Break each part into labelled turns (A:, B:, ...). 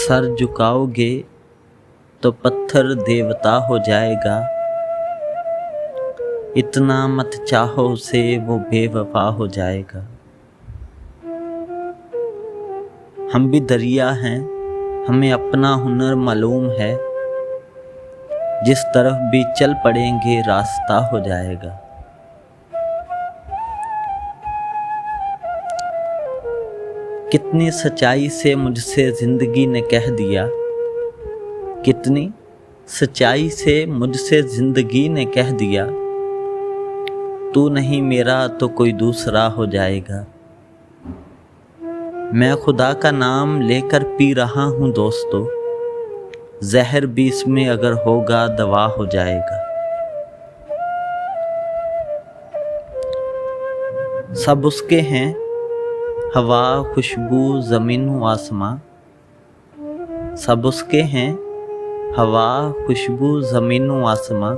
A: Sir झुकाओगे तो पत्थर देवता हो जाएगा। इतना मत चाहो उसे, वो बेवफा हो जाएगा। हम भी दरिया हैं, हमें अपना हुनर मालूम है। जिस तरफ भी चल पड़ेंगे रास्ता हो जाएगा। कितनी सच्चाई से मुझसे जिंदगी ने कह दिया, कितनी सच्चाई से मुझसे जिंदगी ने कह दिया, तू नहीं मेरा तो कोई दूसरा हो जाएगा। मैं खुदा का नाम लेकर पी रहा हूँ दोस्तों, जहर भी इसमें अगर होगा दवा हो जाएगा। सब उसके हैं, हवा खुशबू ज़मीन व आसमां। सब उसके हैं, हवा खुशबू ज़मीन व आसमां।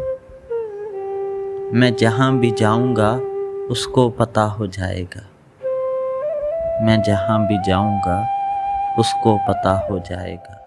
A: मैं जहाँ भी जाऊँगा उसको पता हो जाएगा। मैं जहाँ भी जाऊँगा उसको पता हो जाएगा।